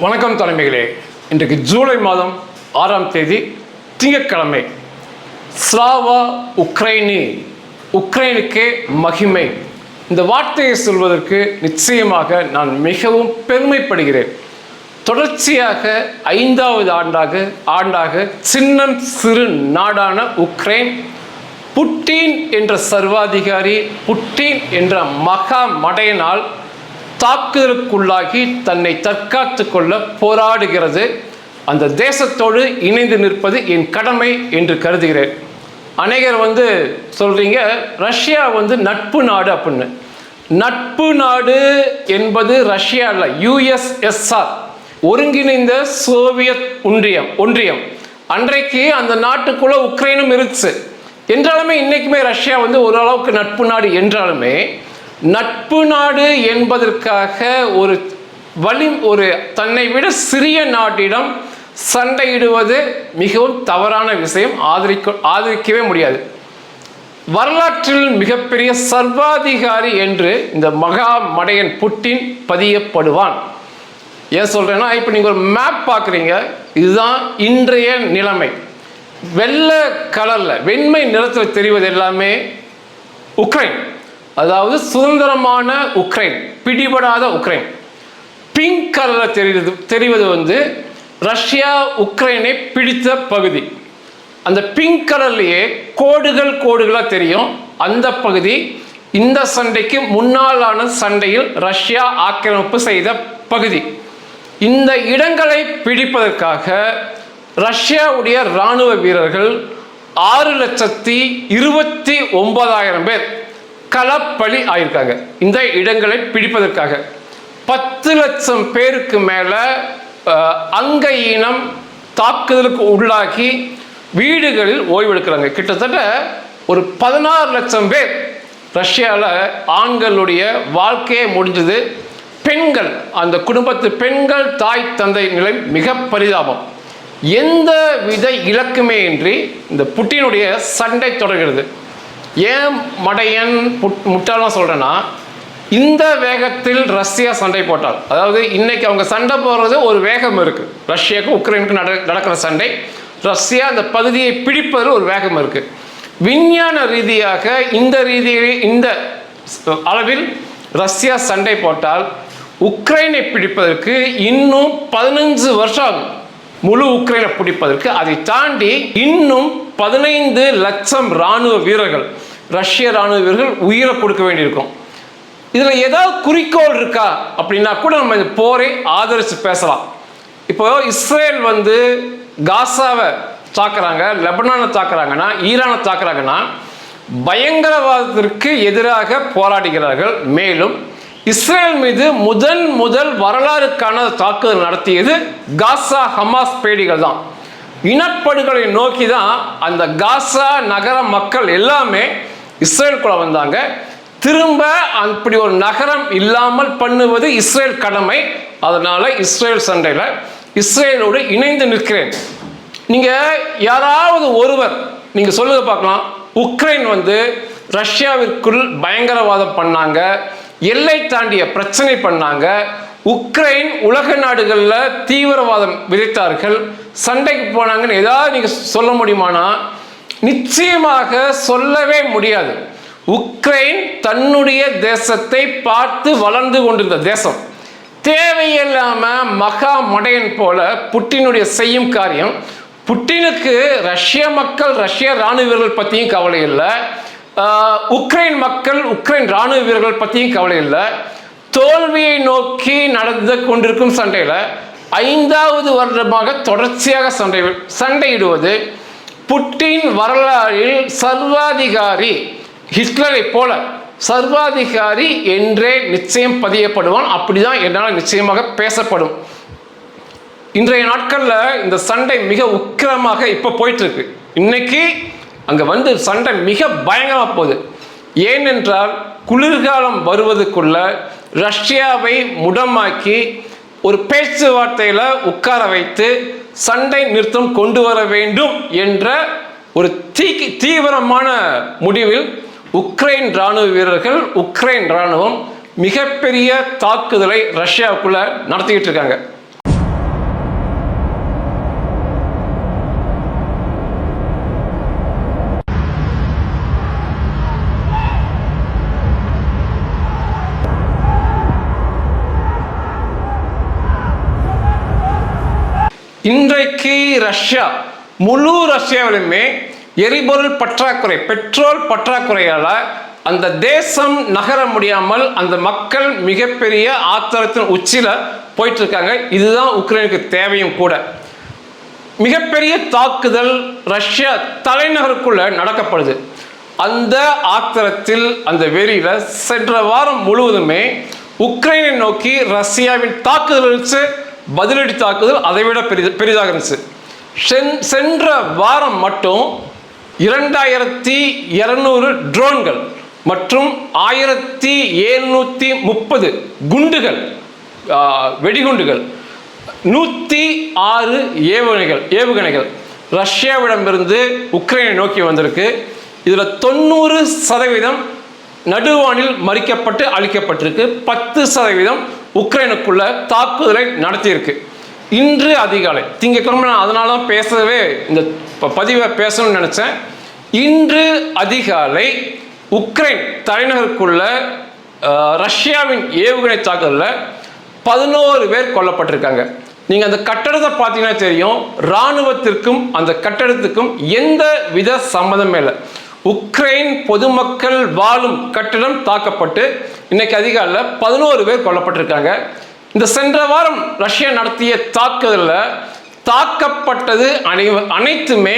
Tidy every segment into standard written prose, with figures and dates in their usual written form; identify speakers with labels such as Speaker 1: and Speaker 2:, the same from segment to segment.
Speaker 1: வணக்கம் தலைமைகளே. இன்றைக்கு ஜூலை மாதம் 6ஆம் தேதி திங்கட்கிழமை. ஸ்லாவா உக்ரைனி, உக்ரைனுக்கே மகிமை. இந்த வார்த்தையை சொல்வதற்கு நிச்சயமாக நான் மிகவும் பெருமைப்படுகிறேன். தொடர்ச்சியாக 5வது ஆண்டாக சின்னம் சிறு நாடான உக்ரைன் புட்டின் என்ற சர்வாதிகாரி, புட்டின் என்ற மகா மடையனால் தாக்குதலுக்குள்ளாகி தன்னை தற்காத்து கொள்ள போராடுகிறது. அந்த தேசத்தோடு இணைந்து நிற்பது என் கடமை என்று கருதுகிறேன். அநேகர் சொல்றீங்க ரஷ்யா நட்பு நாடு அப்படின்னு. நட்பு நாடு என்பது ரஷ்யா அல்ல, USSR, ஒருங்கிணைந்த சோவியத் ஒன்றியம். அன்றைக்கு அந்த நாட்டுக்குள்ள உக்ரைனும் இருந்துச்சு என்றாலுமே இன்னைக்குமே ரஷ்யா ஓரளவுக்கு நட்பு நாடு என்றாலுமே நட்பு நாடு என்பதற்காக ஒரு தன்னை விட சிறிய நாட்டிடம் சண்டையிடுவது மிகவும் தவறான விஷயம். ஆதரிக்கவே முடியாது. வரலாற்றில் மிகப்பெரிய சர்வாதிகாரி என்று இந்த மகா மடையன் புட்டின் பதியப்படுவான். ஏன் சொல்றேன்னா, இப்போ நீங்க ஒரு மேப் பார்க்குறீங்க, இதுதான் இன்றைய நிலைமை. வெள்ளை கலர்ல வெண்மை நிறத்தில் தெரிவது எல்லாமே உக்ரைன், அதாவது சுதந்திரமான உக்ரைன், பிடிபடாத உக்ரைன். பிங்க் கலரில் தெரிவது ரஷ்யா உக்ரைனை பிடித்த பகுதி. அந்த பிங்க் கலர்லேயே கோடுகளாக தெரியும். அந்த பகுதி இந்த சண்டைக்கு முன்னாலான சண்டையில் ரஷ்யா ஆக்கிரமிப்பு செய்த பகுதி. இந்த இடங்களை பிடிப்பதற்காக ரஷ்யாவுடைய இராணுவ வீரர்கள் 6,29,000 பேர் களப்பலி ஆயிருக்காங்க. இந்த இடங்களை பிடிப்பதற்காக 10 லட்சம் பேருக்கு மேல அங்க இனம் தாக்குதலுக்கு உள்ளாகி வீடுகளில் ஓய்வெடுக்கிறாங்க. கிட்டத்தட்ட ஒரு 16 லட்சம் பேர் ரஷ்யாவில் ஆண்களுடைய வாழ்க்கையே முடிஞ்சது. பெண்கள், அந்த குடும்பத்து பெண்கள், தாய் தந்தை நிலை மிக பரிதாபம். எந்த வித இலக்குமே இன்றி இந்த புட்டினுடைய சண்டை தொடர்கிறது. ஏன் மடையன் முட்டாளம் சொல்றேன்னா, இந்த வேகத்தில் ரஷ்யா சண்டை போட்டால், அதாவது இன்னைக்கு அவங்க சண்டை போடுறது ஒரு வேகம் இருக்கு. ரஷ்யாவுக்கு உக்ரைனுக்கு நடக்கிற சண்டை, ரஷ்யா அந்த பகுதியை பிடிப்பதில் ஒரு வேகம் இருக்கு. விஞ்ஞான ரீதியாக இந்த அளவில் ரஷ்யா சண்டை போட்டால் உக்ரைனை பிடிப்பதற்கு இன்னும் 15 வருஷம் ஆகும். முழு உக்ரைனை பிடிப்பதற்கு. அதை தாண்டி இன்னும் 15 லட்சம் இராணுவ வீரர்கள், ரஷ்ய இராணுவ வீரர்கள் உயிரை கொடுக்க வேண்டியிருக்கும். இதில் ஏதாவது குறிக்கோள் இருக்கா அப்படின்னா கூட நம்ம இந்த போரை ஆதரித்து பேசலாம். இப்போ இஸ்ரேல் காசாவை தாக்குறாங்க, லெபனானை தாக்குறாங்கன்னா, ஈரானை தாக்குறாங்கன்னா பயங்கரவாதத்திற்கு எதிராக போராடுகிறார்கள். மேலும் இஸ்ரேல் மீது முதல் வரலாறுக்கான தாக்குதல் நடத்தியது காசா ஹமாஸ் பேடிகள் தான். இனப்படுகொலை நோக்கி தான் அந்த காசா நகர மக்கள் எல்லாமே இஸ்ரேலுக்குள்ள வந்தாங்க. திரும்ப அப்படி ஒரு நகரம் இல்லாமல் பண்ணுவது இஸ்ரேல் கடமை. அதனால இஸ்ரேல் சண்டையில் இஸ்ரேலோடு இணைந்து நிற்கிறேன். நீங்க யாராவது ஒருவர் நீங்க சொல்லுங்க பார்க்கலாம், உக்ரைன் ரஷ்யாவிற்குள் பயங்கரவாதம் பண்ணாங்க, எல்லை தாண்டிய பிரச்சனை பண்ணாங்க, உக்ரைன் உலக நாடுகளில் தீவிரவாதம் விதைத்தார்கள், சண்டைக்கு போனாங்கன்னு ஏதாவது நீங்க சொல்ல முடியுமானா நிச்சயமாக சொல்லவே முடியாது. உக்ரைன் தன்னுடைய தேசத்தை பார்த்து வளர்ந்து கொண்டிருந்த தேசம். தேவையில்லாம மகா மடையன் போல புட்டினுடைய செய்யும் காரியம். புட்டினுக்கு ரஷ்ய மக்கள், ரஷ்ய இராணுவ வீரர்கள் பற்றியும் கவலை இல்லை, உக்ரைன் மக்கள், உக்ரைன் இராணுவ வீரர்கள் பற்றியும் கவலை இல்லை. தோல்வியை நோக்கி நடந்து கொண்டிருக்கும் சண்டையில் 5வது வருடமாக தொடர்ச்சியாக சண்டையிடுவது புட்டின் வரலாறில் சர்வாதிகாரி, ஹிட்லரை போல சர்வாதிகாரி என்றே நிச்சயம் பதியப்படுவான். அப்படிதான் என்னால் நிச்சயமாக பேசப்படும். இன்றைய நாட்களில் இந்த சண்டை மிக உக்கிரமாக இப்போ போயிட்டு இருக்கு. இன்னைக்கு அங்கே சண்டை மிக பயங்கரமாக போகுது. ஏனென்றால் குளிர்காலம் வருவதற்குள்ள ரஷ்யாவை முடமாக்கி ஒரு பேச்சுவார்த்தையில் உட்கார வைத்து சண்டை நிறுத்தம் கொண்டு வர வேண்டும் என்ற ஒரு தீவிரமான முடிவில் உக்ரைன் இராணுவ வீரர்கள், உக்ரைன் இராணுவம் மிகப்பெரிய தாக்குதலை ரஷ்யாவுக்குள்ள நடத்திக்கிட்டு இருக்காங்க. இன்றைக்கு ரஷ்யா முழு ரஷ்யாவிலுமே எரிபொருள் பற்றாக்குறை, பெட்ரோல் பற்றாக்குறையால் அந்த தேசம் நகர முடியாமல் அந்த மக்கள் மிகப்பெரிய ஆத்திரத்தின் உச்சியில் போயிட்டு இருக்காங்க. இதுதான் உக்ரைனுக்கு தேவையும் கூட. மிகப்பெரிய தாக்குதல் ரஷ்யா தலைநகருக்குள்ள நடக்கப்படுது. அந்த ஆத்திரத்தில், அந்த வெறியில சென்ற வாரம் முழுவதுமே உக்ரைனை நோக்கி ரஷ்யாவின் தாக்குதல் பதிலடி தாக்குதல் அதைவிட பெரிதாக இருந்துச்சு. சென்ற வாரம் மட்டும் 2200 ட்ரோன்கள் மற்றும் 1730 குண்டுகள், வெடிகுண்டுகள், 106 ஏவுகணைகள் ரஷ்யாவிடமிருந்து உக்ரைனை நோக்கி வந்திருக்கு. இதில் 90% நடுவானில் மறிக்கப்பட்டு அழிக்கப்பட்டிருக்கு. 10% உக்ரைனுக்குள்ள தாக்குதலை நடத்தியிருக்கு. இன்று அதிகாலை திங்கட்கிழமை, நான் அதனால தான் பேசவே இந்த பதிவை பேசணும்னு நினச்சேன். இன்று அதிகாலை உக்ரைன் தலைநகருக்குள்ள ரஷ்யாவின் ஏவுகணை தாக்குதலில் 11 பேர் கொல்லப்பட்டிருக்காங்க. நீங்கள் அந்த கட்டடத்தை பார்த்தீங்கன்னா தெரியும், இராணுவத்திற்கும் அந்த கட்டடத்துக்கும் எந்த வித சம்மதமே இல்லை. உக்ரைன் பொதுமக்கள் வாழும் கட்டிடம் தாக்கப்பட்டு இன்னைக்கு அதிகாலையில் 11 பேர் கொல்லப்பட்டிருக்காங்க. இந்த சென்ற வாரம் ரஷ்யா நடத்திய தாக்குதலில் தாக்கப்பட்டது அனைத்துமே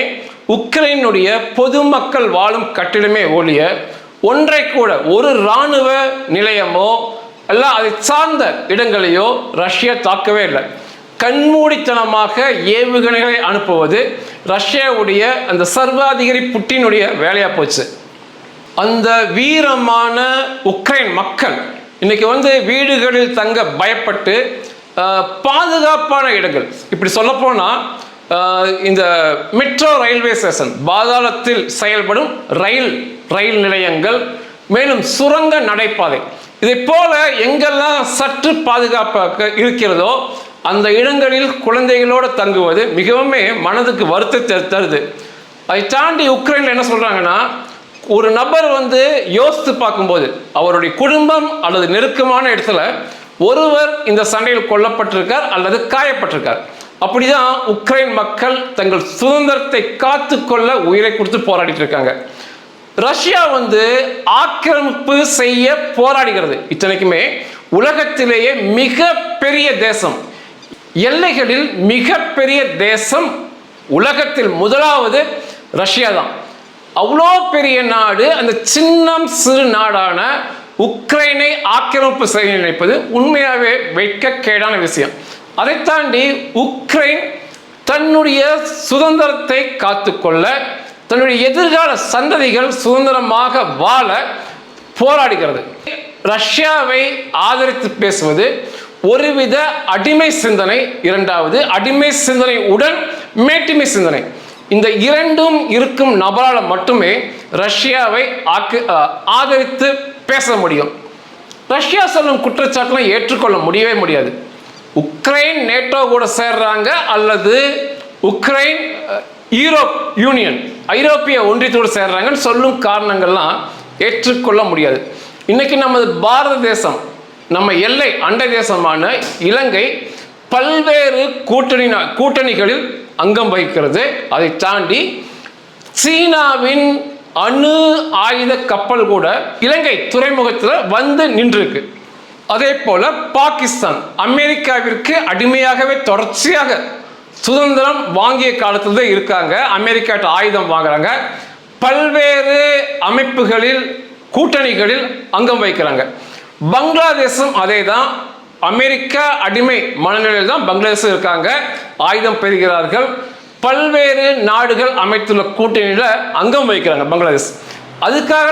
Speaker 1: உக்ரைனுடைய பொதுமக்கள் வாழும் கட்டிடமே ஒழிய ஒன்றை கூட ஒரு இராணுவ நிலையமோ அல்ல அதை சார்ந்த இடங்களையோ ரஷ்யா தாக்கவே இல்லை. கண்மூடித்தனமாக ஏவுகணைகளை அனுப்புவது ரஷ்யாவுடைய அந்த சர்வாதிகாரி புட்டினுடைய வேலையா போச்சு. அந்த வீரமான உக்ரைன் மக்கள் இன்னைக்கு வீடுகளில் தங்க பயப்பட்டு பாதுகாப்பான இடங்கள், இப்படி சொல்லப்போனால் இந்த மெட்ரோ ரயில்வே ஸ்டேஷன், பாதாளத்தில் செயல்படும் ரயில் நிலையங்கள், மேலும் சுரங்க நடைபாதை, இதை போல எங்கெல்லாம் சற்று பாதுகாப்பாக இருக்கிறதோ அந்த இடங்களில் குழந்தைகளோடு தங்குவது மிகவும் மனதுக்கு வருத்தத்தை தருது. அதை தாண்டி உக்ரைனில் என்ன சொல்றாங்கன்னா, ஒரு நபர் யோசித்து பார்க்கும்போது அவருடைய குடும்பம் அல்லது நெருக்கமான இடத்துல ஒருவர் இந்த சண்டையில் கொல்லப்பட்டிருக்கார் அல்லது காயப்பட்டிருக்கார். அப்படிதான் உக்ரைன் மக்கள் தங்கள் சுதந்திரத்தை காத்து கொள்ள உயிரை கொடுத்து போராடிட்டு இருக்காங்க. ரஷ்யா ஆக்கிரமிப்பு செய்ய போராடுகிறது. இத்தனைக்குமே உலகத்திலேயே மிக பெரிய தேசம், எல்லைகளில் மிகப்பெரிய தேசம், உலகத்தில் முதலாவது ரஷ்யா தான். அவ்வளோ பெரிய நாடு அந்த சின்னம் சிறு நாடான உக்ரைனை ஆக்கிரமிப்பு செய்ய நினைப்பது உண்மையாகவே வெட்கக்கேடான விஷயம். அதை தாண்டி உக்ரைன் தன்னுடைய சுதந்திரத்தை காத்துக்கொள்ள, தன்னுடைய எதிர்கால சந்ததிகள் சுதந்திரமாக வாழ போராடுகிறது. ரஷ்யாவை ஆதரித்து பேசுவது ஒருவித அடிமை சிந்தனை, இரண்டாவது அடிமை சிந்தனை உடன் மேட்டிமை சிந்தனை. இந்த இரண்டும் இருக்கும் நபரால் மட்டுமே ரஷ்யாவை ஆதரித்து பேச முடியும். ரஷ்யா சொல்லும் குற்றச்சாட்டுலாம் ஏற்றுக்கொள்ள முடியவே முடியாது. உக்ரைன் நேட்டோ கூட சேர்றாங்க அல்லது உக்ரைன் யூரோப்பிய ஒன்றியத்தோடு சேர்றாங்கன்னு சொல்லும் காரணங்கள்லாம் ஏற்றுக்கொள்ள முடியாது. இன்னைக்கு நமது பாரத தேசம், நம்ம எல்லை அண்டை தேசமான இலங்கை பல்வேறு கூட்டணிகளில் அங்கம் வகிக்கிறது. அதை தாண்டி சீனாவின் அணு ஆயுத கப்பல் கூட இலங்கை துறைமுகத்தில் நின்றுருக்கு. அதே போல பாகிஸ்தான் அமெரிக்காவிற்கு அடிமையாகவே தொடர்ச்சியாக சுதந்திரம் வாங்கிய காலத்தில் தான் இருக்காங்க. அமெரிக்காட்ட ஆயுதம் வாங்குறாங்க. பல்வேறு அமைப்புகளில் கூட்டணிகளில் அங்கம் வகிக்கிறாங்க. பங்களாதேஷும் அதே தான், அமெரிக்கா அடிமை மனநிலையில் தான் பங்களாதேஷ் இருக்காங்க, ஆயுதம் பெறுகிறார்கள். பல்வேறு நாடுகள் அமைத்துள்ள கூட்டணியில் அங்கம் வகிக்கிறாங்க பங்களாதேஷ். அதுக்காக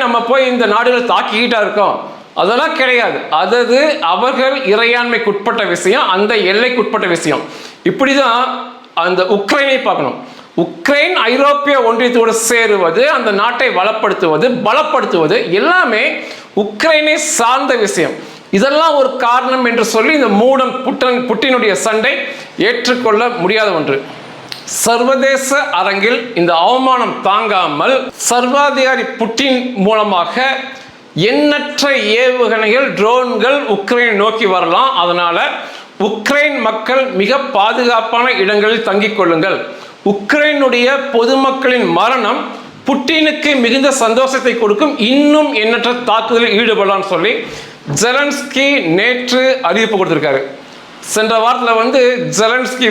Speaker 1: நம்ம போய் இந்த நாடுகளை தாக்கிக்கிட்டா இருக்கோம், அதெல்லாம் கிடையாது. அதாவது அவர்கள் இறையாண்மைக்குட்பட்ட விஷயம், அந்த எல்லைக்குட்பட்ட விஷயம். இப்படிதான் அந்த உக்ரைனை பார்க்கணும். உக்ரைன் ஐரோப்பிய ஒன்றியத்தோடு சேருவது, அந்த நாட்டை வளப்படுத்துவது, பலப்படுத்துவது எல்லாமே உக்ரைனை சார்ந்த விஷயம். இதெல்லாம் ஒரு காரணம் என்று சொல்லி இந்த மூடம் புட்டினுடைய சண்டை ஏற்றுக்கொள்ள முடியாத ஒன்று. சர்வதேச அரங்கில் இந்த அவமானம் தாங்காமல் சர்வாதிகாரி புட்டின் மூலமாக எண்ணற்ற ஏவுகணைகள், ட்ரோன்கள் உக்ரைனை நோக்கி வரலாம். அதனால உக்ரைன் மக்கள் மிக பாதுகாப்பான இடங்களில் தங்கிக் கொள்ளுங்கள். உக்ரைனுடைய பொதுமக்களின் மரணம் புட்டினுக்கு மிகுந்த சந்தோஷத்தை கொடுக்கும், இன்னும் எண்ணற்ற தாக்குதலில் ஈடுபடலாம்னு சொல்லி ஜெலன்ஸ்கி நேற்று அறிவிப்பு கொடுத்திருக்காரு. சென்ற வாரத்தில் ஜெலன்ஸ்கி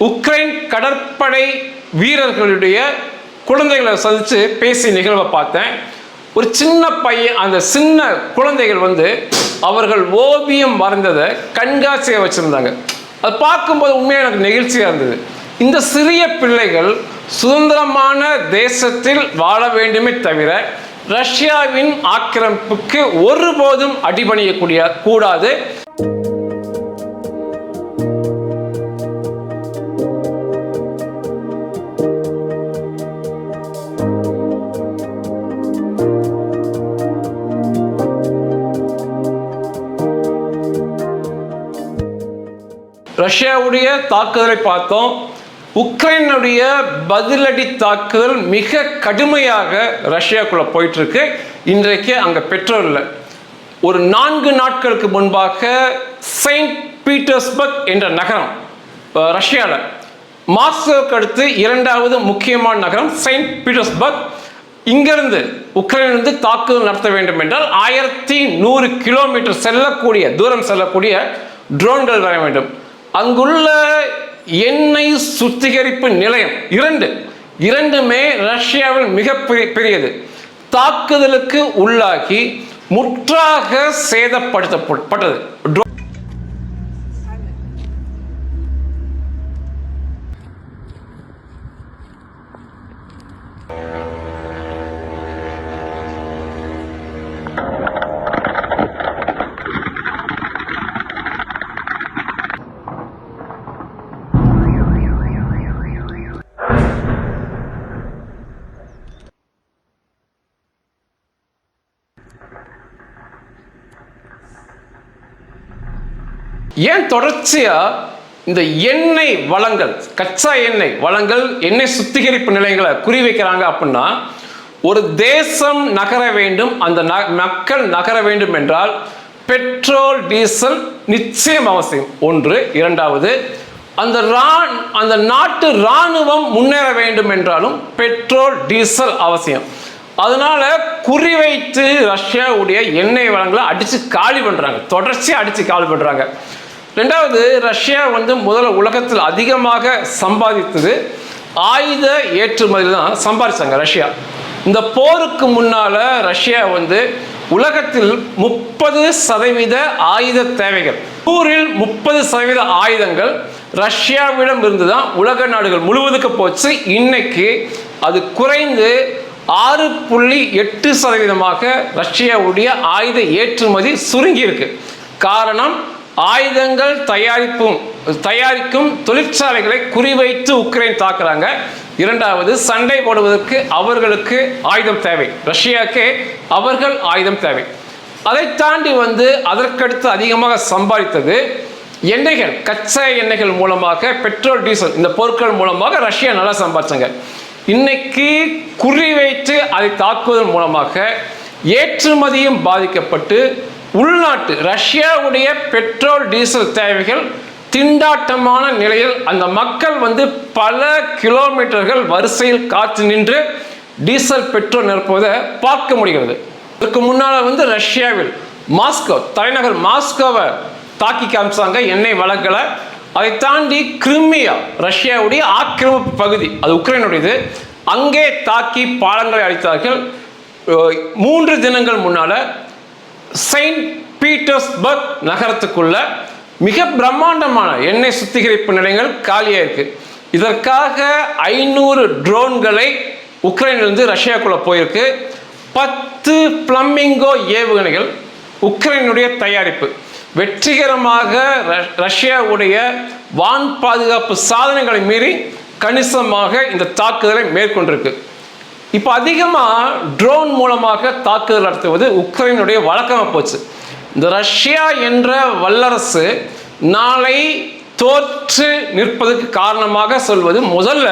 Speaker 1: உக்ரைன் கடற்படை வீரர்களுடைய குழந்தைகளை சந்தித்து பேசி நிகழ்வை பார்த்தேன். ஒரு சின்ன பையன், அந்த சின்ன குழந்தைகள் அவர்கள் ஓவியம் வரைந்ததை கண்காட்சியை வச்சுருந்தாங்க. அது பார்க்கும்போது உண்மையாக எனக்கு நெகிழ்ச்சியாக இருந்தது. இந்த சிறிய பிள்ளைகள் சுதந்திரமான தேசத்தில் வாழ வேண்டுமே தவிர ரஷ்யாவின் ஆக்கிரமிப்புக்கு ஒருபோதும் அடிபணியக்கூடிய கூடாது. ரஷ்யாவுடைய தாக்குதலை பார்த்தோம். உக்ரைனுடைய பதிலடி தாக்குதல் மிக கடுமையாக ரஷ்யாக்குள்ள போயிட்டு இருக்கு. இன்றைக்கு அங்கே பெட்ரோல் இல்லை. ஒரு 4 நாட்களுக்கு முன்பாக செயின்ட் பீட்டர்ஸ்பர்க் என்ற நகரம் ரஷ்யாவில் மாஸ்கோவுக்கு அடுத்து 2வது முக்கியமான நகரம் செயின்ட் பீட்டர்ஸ்பர்க். இங்கிருந்து உக்ரைனிலிருந்து தாக்குதல் நடத்த வேண்டும் என்றால் 1100 கிலோமீட்டர் தூரம் செல்லக்கூடிய ட்ரோன்கள் வர வேண்டும். அங்குள்ள எண்ணெய் சுத்திகரிப்பு நிலையம் இரண்டுமே ரஷ்யாவில் மிக பெரியது. தாக்குதலுக்கு உள்ளாகி முற்றாக சேதப்படுத்தப்பட்டது. ஏன் தொடர்ச்சியா இந்த எண்ணெய் வளங்கள், கச்சா எண்ணெய் வளங்கள், எண்ணெய் சுத்திகரிப்பு நிலையங்களை குறிவைக்கிறாங்க அப்படின்னா, ஒரு தேசம் நகர வேண்டும், அந்த மக்கள் நகர வேண்டும் என்றால் பெட்ரோல் டீசல் நிச்சயம் அவசியம். ஒன்று. இரண்டாவது, அந்த நாட்டு இராணுவம் முன்னேற வேண்டும் என்றாலும் பெட்ரோல் டீசல் அவசியம். அதனால குறிவைத்து ரஷ்யாவுடைய எண்ணெய் வளங்களை அடிச்சு காலி பண்றாங்க, தொடர்ச்சியாக அடிச்சு காலி பண்றாங்க. ரெண்டாவது, ரஷ்யா முதல்ல உலகத்தில் அதிகமாக சம்பாதித்தது ஆயுத ஏற்றுமதியில் தான் சம்பாதிச்சாங்க ரஷ்யா. இந்த போருக்கு முன்னால ரஷ்யா உலகத்தில் 30% ஆயுத தேவைகள், 100ல் 30% ஆயுதங்கள் ரஷ்யாவிடம் இருந்து தான் உலக நாடுகள் முழுவதுக்கு போச்சு. இன்னைக்கு அது குறைந்து 6.8% ரஷ்யாவுடைய ஆயுத ஏற்றுமதி சுருங்கி இருக்கு. காரணம், ஆயுதங்கள் தயாரிக்கும் தொழிற்சாலைகளை குறிவைத்து உக்ரைன் தாக்குறாங்க. இரண்டாவது, சண்டை போடுவதற்கு அவர்களுக்கு ஆயுதம் தேவை, ரஷ்யாவுக்கு அவர்கள் ஆயுதம் தேவை. அதை தாண்டி அதற்கடுத்து அதிகமாக சம்பாதித்தது எண்ணெய்கள், கச்சா எண்ணெய்கள் மூலமாக, பெட்ரோல் டீசல், இந்த பொருட்கள் மூலமாக ரஷ்யா நல்லா சம்பாதிச்சாங்க. இன்னைக்கு குறிவைத்து அதை தாக்குவதன் மூலமாக ஏற்றுமதியும் பாதிக்கப்பட்டு உள்நாட்டு ரஷ்யாவுடைய பெட்ரோல் டீசல் தேவைகள் திண்டாட்டமான நிலையில் அந்த மக்கள் பல கிலோமீட்டர்கள் வரிசையில் காத்து நின்று டீசல் பெட்ரோல் நிரப்புவதை பார்க்க முடிகிறது. இதற்கு முன்னால் ரஷ்யாவில் மாஸ்கோ, தலைநகர் மாஸ்கோவை தாக்கி காமிச்சாங்க எண்ணெய் வளங்களை. அதை தாண்டி கிரிமியா, ரஷ்யாவுடைய ஆக்கிரமிப்பு பகுதி, அது உக்ரைனுடையது, அங்கே தாக்கி பாலங்களை அழித்தார்கள். 3 தினங்கள் முன்னால செயின்ட் பீட்டர்ஸ்பர்க் நகரத்துக்குள்ள மிக பிரம்மாண்டமான எண்ணெய் சுத்திகரிப்பு நிலையங்கள் காலியாக இருக்கு. இதற்காக 500 ட்ரோன்களை உக்ரைனிலிருந்து ரஷ்யாக்குள்ள போயிருக்கு. 10 பிளமிங்கோ ஏவுகணைகள் உக்ரைனுடைய தயாரிப்பு வெற்றிகரமாக ரஷ்யாவுடைய வான் பாதுகாப்பு சாதனைகளை மீறி கணிசமாக இந்த தாக்குதலை மேற்கொண்டிருக்கு. இப்போ அதிகமாக ட்ரோன் மூலமாக தாக்குதல் நடத்துவது உக்ரைனுடைய வழக்கமாக போச்சு. இந்த ரஷ்யா என்ற வல்லரசு நாளை தோற்று நிற்பதற்கு காரணமாக சொல்வது முதல்ல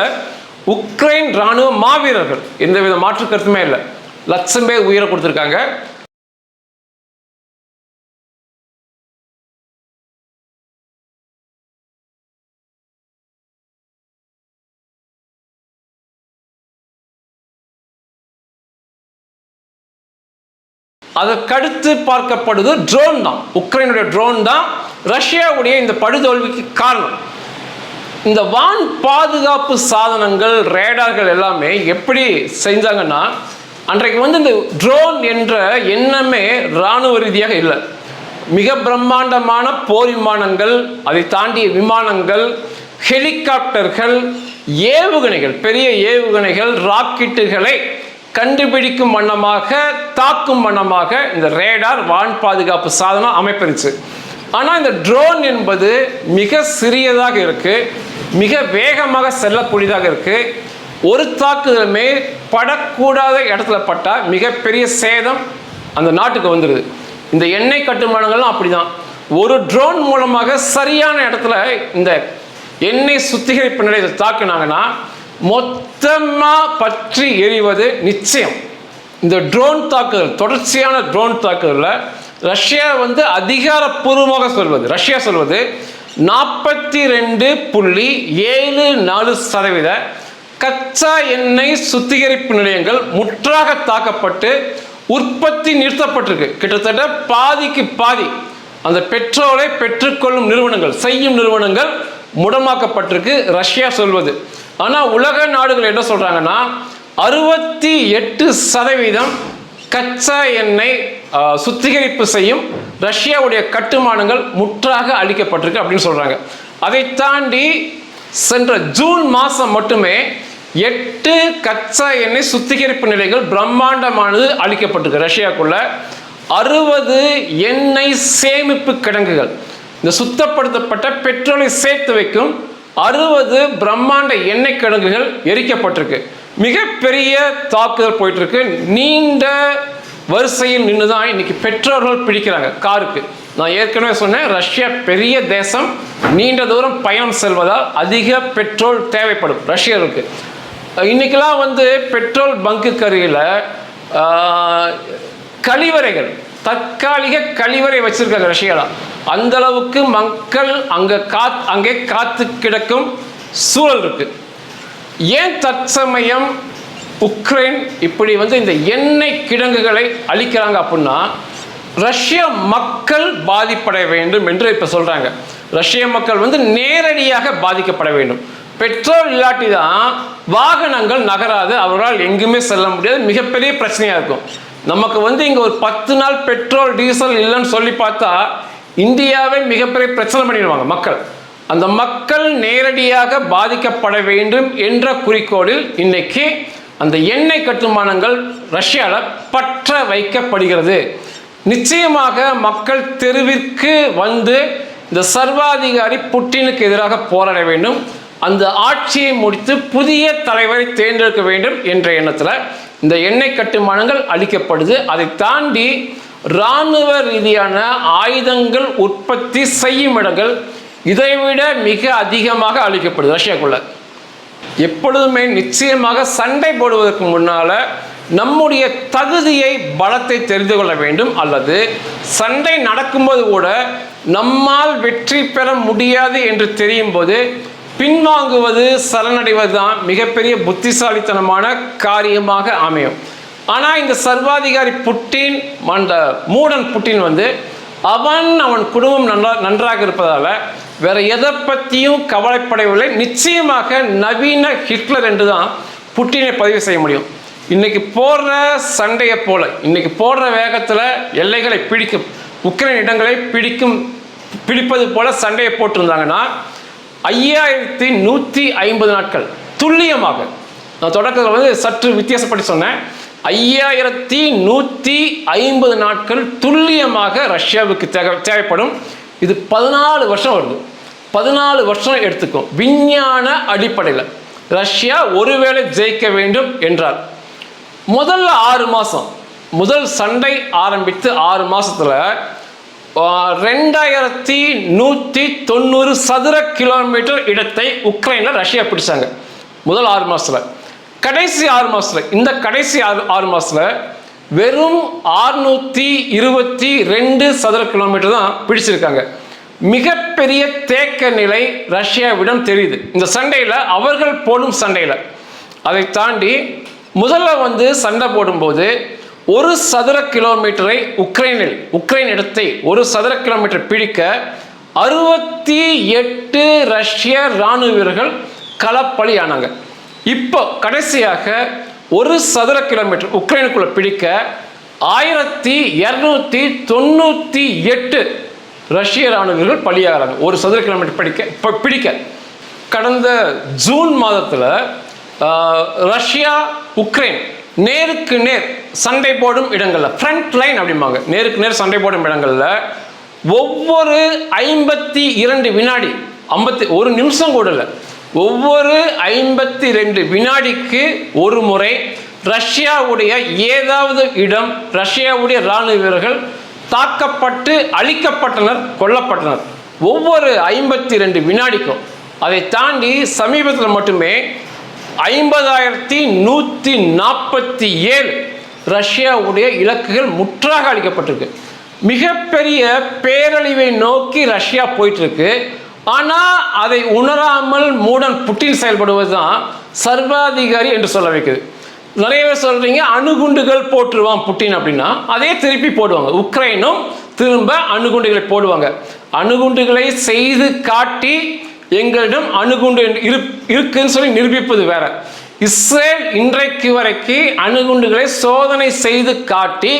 Speaker 1: உக்ரைன் இராணுவ மாவீரர்கள், எந்தவித மாற்று கருத்துமே இல்லை. 1,00,000 பேர் உயிரை கொடுத்துருக்காங்க. அதற்கடுத்து பார்க்கப்படுது ட்ரோன் தான். உக்ரைனுடைய ட்ரோன் தான் ரஷ்யாவுடைய இந்த படுதோல்விக்கு காரணம். இந்த வான் பாதுகாப்பு சாதனங்கள், ரேடார்கள் எல்லாமே எப்படி செஞ்சாங்கன்னா, அன்றைக்கு வந்து இந்த ட்ரோன் என்ற எண்ணமே இராணுவ ரீதியாக இல்லை. மிக பிரம்மாண்டமான போர் விமானங்கள், அதை தாண்டிய விமானங்கள், ஹெலிகாப்டர்கள், ஏவுகணைகள், பெரிய ஏவுகணைகள், ராக்கெட்டுகளை கண்டுபிடிக்கும் வண்ணமாக, தாக்கும் வண்ணமாக இந்த ரேடார் வான் பாதுகாப்பு சாதனம் அமைப்பிருச்சு. ஆனால் இந்த ட்ரோன் என்பது மிக சிறியதாக இருக்கு, மிக வேகமாக செல்லக்கூடியதாக இருக்கு. ஒரு தாக்குதலுமே படக்கூடாத இடத்துல பட்டால் மிகப்பெரிய சேதம் அந்த நாட்டுக்கு வந்துடுது. இந்த எண்ணெய் கட்டுமானங்கள்லாம் அப்படிதான். ஒரு ட்ரோன் மூலமாக சரியான இடத்துல இந்த எண்ணெய் சுத்திகரிப்பு நிலையத்தை தாக்குனாங்கன்னா மொத்தமாக பற்றி எரிவது நிச்சயம். இந்த ட்ரோன் தாக்குதல், தொடர்ச்சியான ட்ரோன் தாக்குதலில் ரஷ்யா வந்து அதிகாரப்பூர்வமாக சொல்வது, ரஷ்யா சொல்வது 42.74% கச்சா எண்ணெய் சுத்திகரிப்பு நிலையங்கள் முற்றாக தாக்கப்பட்டு உற்பத்தி நிறுத்தப்பட்டிருக்கு. கிட்டத்தட்ட பாதிக்கு பாதி அந்த பெட்ரோலை பெற்றுக்கொள்ளும் நிறுவனங்கள், செய்யும் நிறுவனங்கள் முடமாக்கப்பட்டிருக்கு ரஷ்யா சொல்வது. ஆனால் உலக நாடுகள் என்ன சொல்றாங்கன்னா 68% கச்சா எண்ணெய் சுத்திகரிப்பு செய்யும் ரஷ்யாவுடைய கட்டுமானங்கள் முற்றாக அழிக்கப்பட்டிருக்கு அப்படின்னு சொல்றாங்க. அதை தாண்டி சென்ற ஜூன் மாதம் மட்டுமே 8 கச்சா எண்ணெய் சுத்திகரிப்பு நிலையங்கள் பிரம்மாண்டமானது அழிக்கப்பட்டிருக்கு ரஷ்யாவுக்குள்ள. 60 எண்ணெய் சேமிப்பு கிடங்குகள், இந்த சுத்தப்படுத்தப்பட்ட பெட்ரோலை சேர்த்து வைக்கும் 60 பிரம்மாண்ட எண்ணெய் கிடங்குகள் எரிக்கப்பட்டிருக்கு. மிகப்பெரிய தாக்குதல் போயிட்டு இருக்கு. நீண்ட வரிசையில் நின்று தான் இன்னைக்கு பெட்ரோல்கள் பிடிக்கிறாங்க காருக்கு. நான் ஏற்கனவே சொன்னேன், ரஷ்யா பெரிய தேசம், நீண்ட தூரம் பயணம் செல்வதால் அதிக பெட்ரோல் தேவைப்படும் ரஷ்யாவுக்கு. இன்னைக்கெல்லாம் வந்து பெட்ரோல் பங்கு கருகில் கழிவறைகள், தற்காலிக கழிவறை வச்சிருக்காங்க ரஷ்யாவில். அந்த அளவுக்கு மக்கள் அங்கே காத்து கிடக்கும் சூழல் இருக்கு. ஏன் தற்சமயம் உக்ரைன் இப்படி வந்து இந்த எண்ணெய் கிடங்குகளை அழிக்கிறாங்க அப்படின்னா, ரஷ்ய மக்கள் பாதிப்படைய வேண்டும் என்று இப்ப சொல்றாங்க. ரஷ்ய மக்கள் வந்து நேரடியாக பாதிக்கப்பட வேண்டும். பெட்ரோல் இல்லாட்டி தான் வாகனங்கள் நகராது, அவர்களால் எங்குமே செல்ல முடியாது, மிகப்பெரிய பிரச்சனையா இருக்கும். நமக்கு வந்து இங்க ஒரு 10 நாள் பெட்ரோல் டீசல் இல்லைன்னு சொல்லி பார்த்தா இந்தியாவை மிகப்பெரிய பிரச்சனை பண்ணிடுவாங்க மக்கள். அந்த மக்கள் நேரடியாக பாதிக்கப்பட வேண்டும் என்ற குறிக்கோளில் இன்னைக்கு அந்த எண்ணெய் கட்டுமானங்கள் ரஷ்யாவில் பற்ற வைக்கப்படுகிறது. நிச்சயமாக மக்கள் தெருவிற்கு வந்து இந்த சர்வாதிகாரி புட்டினுக்கு எதிராக போராட வேண்டும், அந்த ஆட்சியை முடித்து புதிய தலைவரை தேர்ந்தெடுக்க வேண்டும் என்ற எண்ணத்தில் இந்த எண்ணெய் கட்டுமானங்கள் அளிக்கப்படுது. அதை தாண்டி இராணுவ ரீதியான ஆயுதங்கள் உற்பத்தி செய்யும் இடங்கள் இதைவிட மிக அதிகமாக அளிக்கப்படுது ரஷ்யாக்குள்ள. எப்பொழுதுமே நிச்சயமாக சண்டை போடுவதற்கு முன்னால நம்முடைய தகுதியை, பலத்தை தெரிந்து கொள்ள வேண்டும். அல்லது சண்டை நடக்கும்போது கூட நம்மால் வெற்றி பெற முடியாது என்று தெரியும் போது பின்வாங்குவது, சரணடைவது தான் மிகப்பெரிய புத்திசாலித்தனமான காரியமாக அமையும். ஆனால் இந்த சர்வாதிகாரி புட்டின், அந்த மூடன் புட்டின் வந்து அவன் குடும்பம் நன்றாக இருப்பதால வேற எதை பற்றியும் கவலைப்படவில்லை. நிச்சயமாக நவீன ஹிட்லர் என்று தான் புட்டினை பதிவு செய்ய முடியும். இன்னைக்கு போடுற சண்டையை போல, இன்னைக்கு போடுற வேகத்தில் எல்லைகளை பிடிக்கும், உக்ரைன் இடங்களை பிடிப்பது போல சண்டையை போட்டிருந்தாங்கன்னா 5150 நாட்கள் துல்லியமாக, நான் தொடக்கத்தில் வந்து சற்று வித்தியாசப்பட்டு சொன்னேன், 5150 நாட்கள் துல்லியமாக ரஷ்யாவுக்கு தேவைப்படும். இது 14 வருஷம் வருது, 14 வருஷம் எடுத்துக்கும். விஞ்ஞான அடிப்படையில் ரஷ்யா ஒருவேளை ஜெயிக்க வேண்டும் என்றால் முதல்ல 6 மாதம், முதல் சண்டை ஆரம்பித்து 6 மாதத்தில் 2190 சதுர கிலோமீட்டர் இடத்தை உக்ரைனில் ரஷ்யா பிடிச்சாங்க முதல் 6 மாதத்தில். கடைசி 6 மாதத்தில், இந்த கடைசி 6 மாதத்தில் வெறும் 622 சதுர கிலோமீட்டர் தான் பிடிச்சிருக்காங்க. மிகப்பெரிய தேக்க நிலை ரஷ்யாவிடம் தெரியுது இந்த சண்டையில், அவர்கள் போடும் சண்டையில். அதை தாண்டி முதல்ல வந்து சண்டை போடும்போது ஒரு சதுர கிலோமீட்டரை உக்ரைன் இடத்தை ஒரு சதுர கிலோமீட்டர் பிடிக்க 68 ரஷ்ய இராணுவ வீரர்கள் களப்பலியானாங்க. இப்போ கடைசியாக ஒரு சதுர கிலோமீட்டர் உக்ரைனுக்குள்ள பிடிக்க 1298 ரஷ்ய இராணுவ வீரர்கள் பலியாகிறாங்க. ஒரு சதுர கிலோமீட்டர் பிடிக்க கடந்த ஜூன் மாதத்தில் ரஷ்யா உக்ரைன் நேருக்கு நேர் சண்டை போடும் இடங்களில், ஃப்ரண்ட் லைன் அப்படிம்பாங்க, நேருக்கு நேர் சண்டை போடும் இடங்களில் ஒவ்வொரு 52 வினாடி, ஒரு நிமிஷம் கூட இல்லை, ஒவ்வொரு 52 வினாடிக்கு ஒரு முறை ரஷ்யாவுடைய ஏதாவது இடம், ரஷ்யாவுடைய இராணுவ வீரர்கள் தாக்கப்பட்டு அழிக்கப்பட்டனர், கொல்லப்பட்டனர். ஒவ்வொரு 52 வினாடிக்கும். அதை தாண்டி சமீபத்தில் மட்டுமே 50,147 ரஷ்யாவுடைய இலக்குகள் முற்றாக அளிக்கப்பட்டிருக்கு. மிகப்பெரிய பேரழிவை நோக்கி ரஷ்யா போயிட்டு இருக்கு. ஆனால் அதை உணராமல் மூடன் புட்டின் செயல்படுவது தான் சர்வாதிகாரி என்று சொல்ல வைக்குது. நிறைய பேர் சொல்றீங்க அணுகுண்டுகள் போட்டுருவான் புட்டின் அப்படின்னா, அதே திருப்பி போடுவாங்க. உக்ரைனும் திரும்ப அணுகுண்டுகளை போடுவாங்க. அணுகுண்டுகளை செய்து காட்டி எங்களிடம் அணுகுண்டு இருக்குன்னு சொல்லி நிரூபிப்பது வேற. இஸ்ரேல் இன்றைக்கு வரைக்கும் அணுகுண்டுகளை சோதனை செய்து காட்டி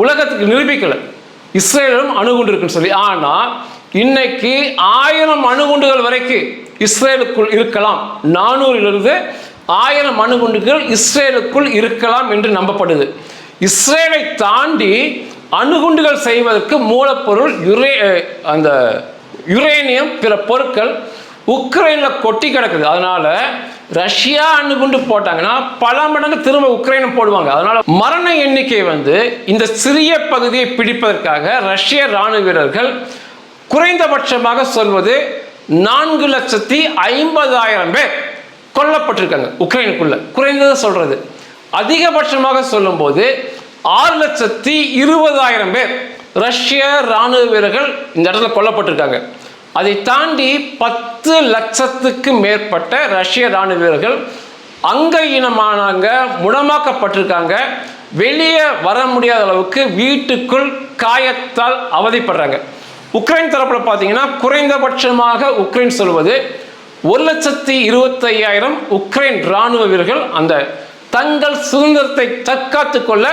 Speaker 1: உலகத்துக்கு நிரூபிக்கல இஸ்ரேலும் அணுகுண்டு இருக்குன்னு சொல்லி. ஆனால் இன்னைக்கு 1000 அணுகுண்டுகள் வரைக்கும் இஸ்ரேலுக்குள் இருக்கலாம், 400 1000 அணுகுண்டுகள் இஸ்ரேலுக்குள் இருக்கலாம் என்று நம்பப்படுது. இஸ்ரேலை தாண்டி அணுகுண்டுகள் செய்வதற்கு மூலப்பொருள் அந்த யுரேனியம், பிற பொருட்கள் உக்ரைனில் கொட்டி கிடக்குது. அதனால ரஷ்யா அணுகுண்டு போட்டாங்கன்னா பல மடங்கு திரும்ப உக்ரைனும் போடுவாங்க. அதனால மரண எண்ணிக்கை இந்த சிறிய பகுதியை பிடிப்பதற்காக ரஷ்ய இராணுவ வீரர்கள் குறைந்தபட்சமாக சொல்வது 4,50,000 பேர் கொல்லப்பட்டிருக்காங்க உக்ரைனுக்குள்ள. குறைந்தது சொல்றது. அதிகபட்சமாக சொல்லும் போது 6,20,000 பேர் ரஷ்ய இராணுவ வீரர்கள் இந்த இடத்துல கொல்லப்பட்டிருக்காங்க. அதை தாண்டி 10 லட்சத்துக்கு மேற்பட்ட ரஷ்ய இராணுவ வீரர்கள் அங்கீனமானாங்க, முடமாக்கப்பட்டிருக்காங்க. வெளியே வர முடியாத அளவுக்கு வீட்டுக்குள் காயத்தால் அவதிப்படுறாங்க. உக்ரைன் தரப்பில் பார்த்தீங்கன்னா குறைந்தபட்சமாக உக்ரைன் சொல்வது 1,25,000 உக்ரைன் இராணுவ வீரர்கள் அந்த தங்கள் சுதந்திரத்தை தற்காத்து கொள்ள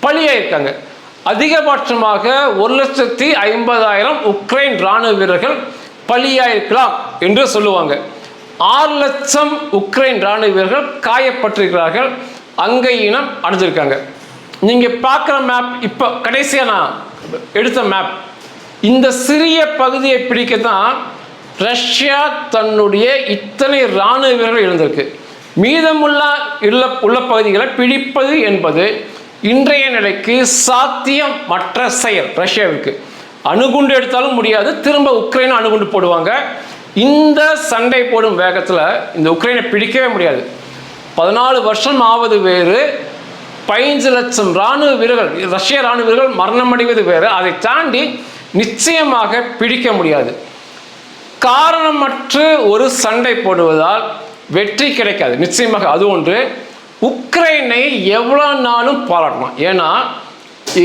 Speaker 1: பலியாயிருக்காங்க. அதிகபட்சமாக 1,50,000 உக்ரைன் இராணுவ வீரர்கள் பலியாயிருக்கலாம் என்று சொல்லுவாங்க. 6 லட்சம் உக்ரைன் இராணுவ வீரர்கள் காயப்பட்டிருக்கிறார்கள், அங்கீனம் அடைஞ்சிருக்காங்க. நீங்க பார்க்குற மேப், இப்போ கடைசியாக நான் எடுத்த மேப், இந்த சிறிய பகுதியை பிடிக்கத்தான் ரஷ்யா தன்னுடைய இத்தனை இராணுவ வீரர்கள் இருந்திருக்கு. மீதமுள்ள உள்ள பகுதிகளை பிடிப்பது என்பது இன்றைய நிலைக்கு சாத்தியம் மற்ற செயல். ரஷ்யாவுக்கு அணுகுண்டு எடுத்தாலும் முடியாது, திரும்ப உக்ரைன் அணுகுண்டு போடுவாங்க. இந்த சண்டை போடும் வேகத்தில் இந்த உக்ரைனை பிடிக்கவே முடியாது. 14 வருஷம் ஆவது வேறு, 15 லட்சம் இராணுவ வீரர்கள், ரஷ்ய இராணுவ வீரர்கள் மரணமடைவது வேறு. அதை தாண்டி நிச்சயமாக பிடிக்க முடியாது. காரணமற்று ஒரு சண்டை போடுவதால் வெற்றி கிடைக்காது நிச்சயமாக. அது ஒன்று. உக்ரைனை எவ்வளோ நாளும் பாராட்டலாம். ஏன்னா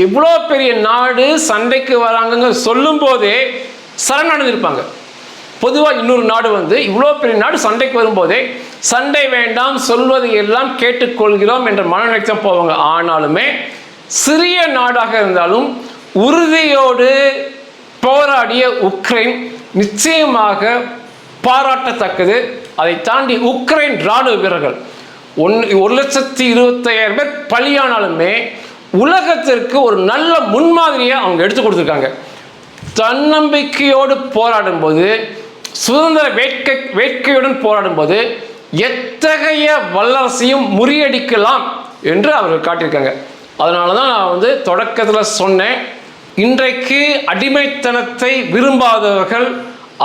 Speaker 1: இவ்வளோ பெரிய நாடு சண்டைக்கு வராங்க சொல்லும் போதே சரணடைஞ்சிருப்பாங்க. பொதுவாக இன்னொரு நாடு இவ்வளோ பெரிய நாடு சண்டைக்கு வரும்போதே சண்டை வேண்டாம், சொல்வது எல்லாம் கேட்டுக்கொள்கிறோம் என்ற மனநிலை தான் போவாங்க. ஆனாலுமே சிறிய நாடாக இருந்தாலும் உறுதியோடு போராடிய உக்ரைன் நிச்சயமாக பாராட்டத்தக்கது. அதை தாண்டி உக்ரைன் இராணுவ வீரர்கள் 1,25,000 பேர் பலியானாலுமே உலகத்திற்கு ஒரு நல்ல முன்மாதிரியை அவங்க எடுத்து கொடுத்துருக்காங்க. தன்னம்பிக்கையோடு போராடும் போது, சுதந்திர வேட்கையுடன் போராடும் போது எத்தகைய வல்லரசையும் முறியடிக்கலாம் என்று அவர்கள் காட்டியிருக்காங்க. அதனால தான் நான் தொடக்கத்தில் சொன்னேன், இன்றைக்கு அடிமைத்தனத்தை விரும்பாதவர்கள்,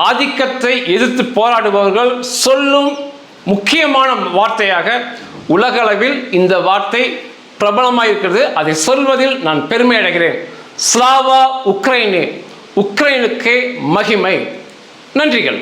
Speaker 1: ஆதிக்கத்தை எதிர்த்து போராடுபவர்கள் சொல்லும் முக்கியமான வார்த்தையாக உலகளவில் இந்த வார்த்தை பிரபலமாக இருக்கிறது. அதை சொல்வதில் நான் பெருமை அடைகிறேன். ஸ்லாவா உக்ரைனே, உக்ரைனுக்கே மகிமை. நன்றிகள்.